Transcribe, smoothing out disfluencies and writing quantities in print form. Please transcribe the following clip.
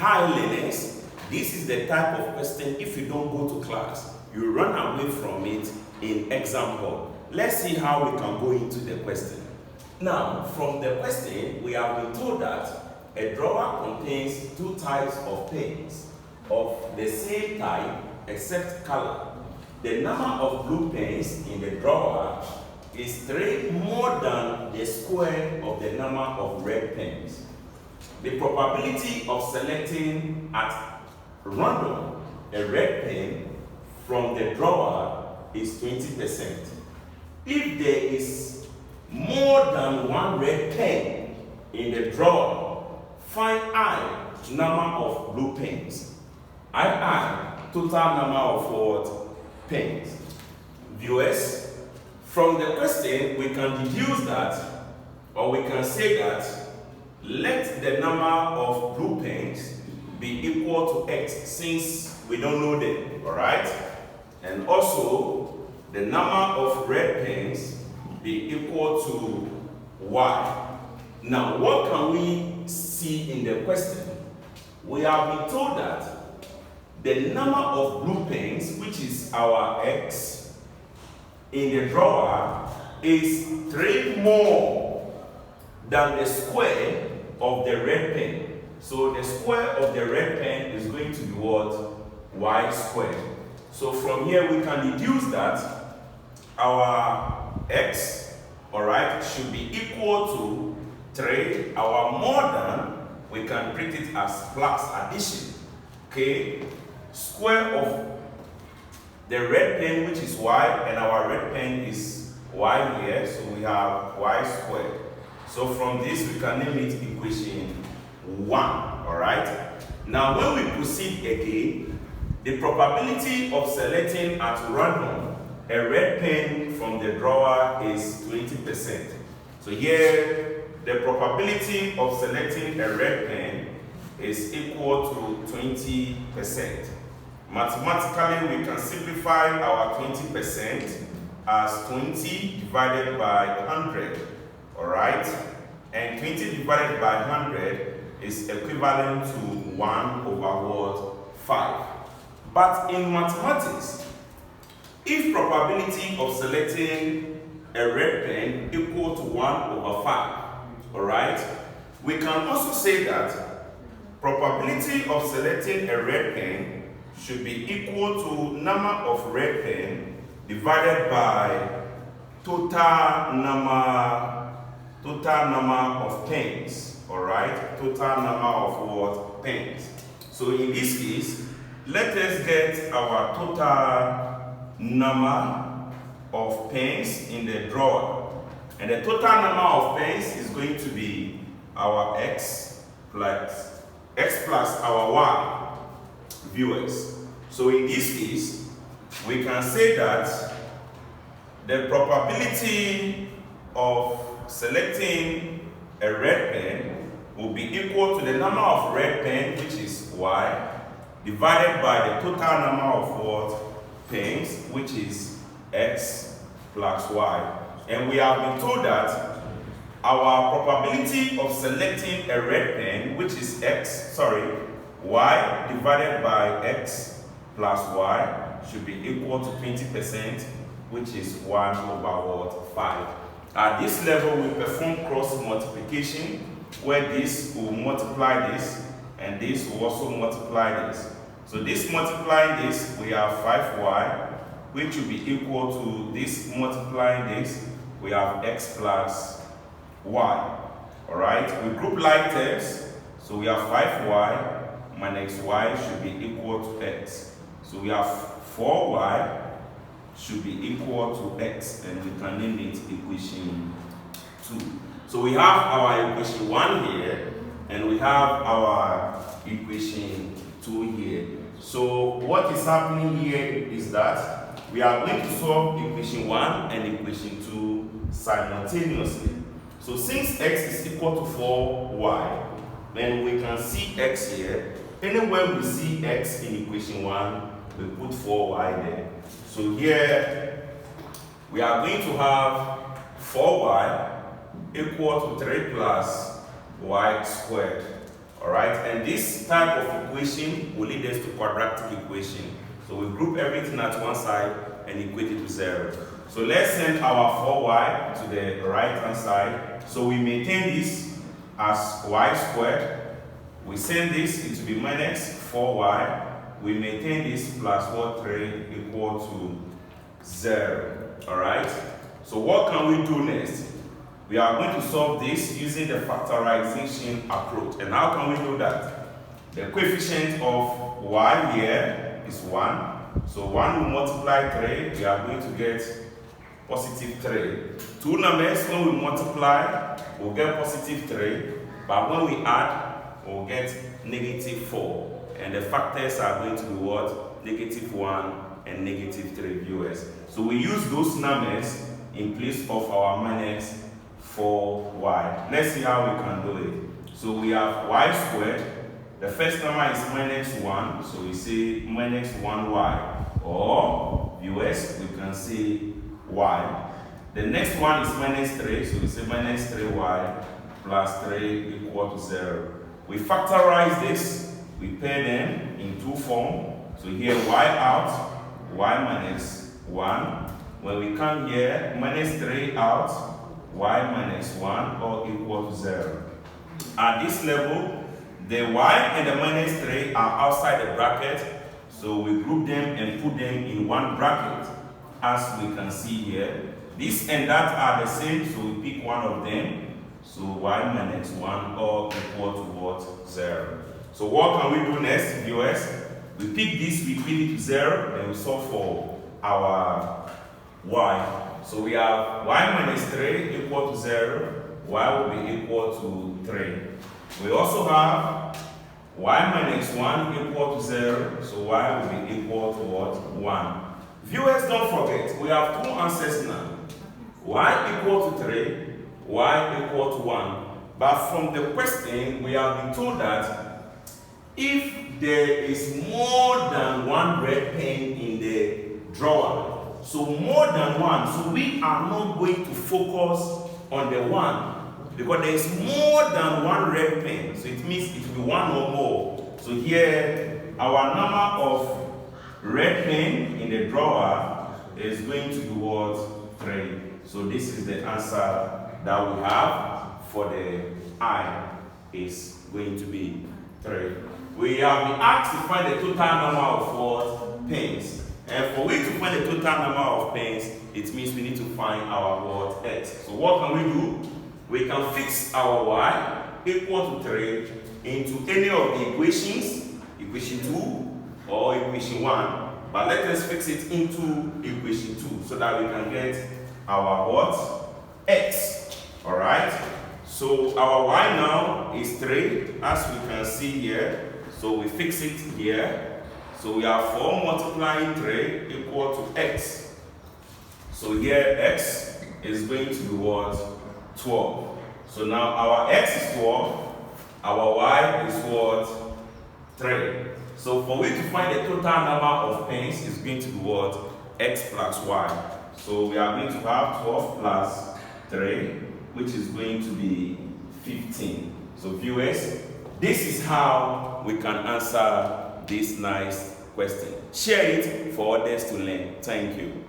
Hi learners, this is the type of question if you don't go to class, you run away from it in exam hall. Let's see how we can go into the question. Now, from the question, we have been told that a drawer contains two types of pens of the same type except color. The number of blue pens in the drawer is 3 more than the square of the number of red pens. The probability of selecting at random a red pen from the drawer is 20%. If there is more than one red pen in the drawer, find I number of blue pens. I total number of what pens. Viewers, from the question we can deduce that, or we can say that let the number of blue pens be equal to x since we don't know them, alright? And also the number of red pens be equal to y. Now what can we see in the question? We have been told that the number of blue pens, which is our x, in the drawer is 3 more than the square of the red pen. So the square of the red pen is going to be what? Y squared. So from here we can deduce that our x, alright, should be equal to 3. Our more than, we can treat it as plus addition. Okay? Square of the red pen, which is y, and our red pen is y here, so we have y squared. So from this we can name it equation 1, alright? Now when we proceed again, the probability of selecting at random a red pen from the drawer is 20%. So here the probability of selecting a red pen is equal to 20%. Mathematically we can simplify our 20% as 20 divided by 100. Alright, and 20 divided by 100 is equivalent to 1 over what? 5. But in mathematics, if probability of selecting a red pen equal to 1 over 5, alright, we can also say that probability of selecting a red pen should be equal to number of red pen divided by total number of pens, alright? Total number of what? Pens. So in this case, let us get our total number of pens in the drawer. And the total number of pens is going to be our x plus our y, viewers. So in this case, we can say that the probability of selecting a red pen will be equal to the number of red pen, which is y, divided by the total number of what? Pens, which is x plus y. And we have been told that our probability of selecting a red pen, which is y divided by x plus y, should be equal to 20%, which is 1 over what? 5. At this level, we perform cross multiplication, where this will multiply this, and this will also multiply this. So this multiplying this, we have 5y, which will be equal to this multiplying this, we have x plus y. Alright, we group like terms, so we have 5y minus y should be equal to x. So we have 4y should be equal to x, and we can name it equation 2. So we have our equation 1 here, and we have our equation 2 here. So what is happening here is that we are going to solve equation 1 and equation 2 simultaneously. So since x is equal to 4y, then we can see x here. Anywhere we see x in equation 1, we put 4y there. So here we are going to have 4y equal to 3 plus y squared. Alright, and this type of equation will lead us to quadratic equation. So we group everything at one side and equate it to 0. So let's send our 4y to the right hand side. So we maintain this as y squared. We send this, it will be minus 4y. We maintain this plus what 3 equal to 0. Alright, so what can we do next? We are going to solve this using the factorization approach. And how can we do that? The coefficient of y here is 1. So 1 will multiply 3, we are going to get positive 3. Two numbers, when we multiply, we'll get positive 3. But when we add, we'll get negative 4. And the factors are going to be what? Negative 1 and negative 3 viewers. So we use those numbers in place of our minus 4y. Let's see how we can do it. So we have y squared. The first number is minus 1. So we say minus 1y. Or, viewers, we can say y. The next one is minus 3. So we say minus 3y plus 3 equal to 0. We factorize this. We pair them in two forms. So here y out, y minus 1. When we come here, minus 3 out, y minus 1 or equal to 0. At this level, the y and the minus 3 are outside the bracket, so we group them and put them in one bracket, as we can see here. This and that are the same, so we pick one of them. So y minus 1 or equal to what? 0. So what can we do next, viewers? We pick this, we put it to 0, and we solve for our y. So we have y minus 3 equal to 0, y will be equal to 3. We also have y minus 1 equal to 0, so y will be equal to what? 1. Viewers, don't forget, we have two answers now. Y equal to 3, y equal to 1. But from the question, we have been told that if there is more than one red pen in the drawer, so more than one, so we are not going to focus on the one because there is more than one red pen, so it means it will be one or more. So here our number of red pen in the drawer is going to be what? 3. So this is the answer that we have for the I is going to be 3. We have been asked to find the total number of what? Pens. And for we to find the total number of pens, it means we need to find our what? X. So what can we do? We can fix our y equal to 3 into any of the equations, equation 2 or equation 1. But let us fix it into equation 2 so that we can get our what? X. Alright? So our y now is 3, as we can see here. So we fix it here. So we have 4 multiplying 3 equal to x. So here x is going to be what? 12. So now our x is 12, our y is what? 3. So for we to find the total number of pens is going to be what? X plus y. So we are going to have 12 plus 3, which is going to be 15. So viewers, this is how we can answer this nice question. Share it for others to learn. Thank you.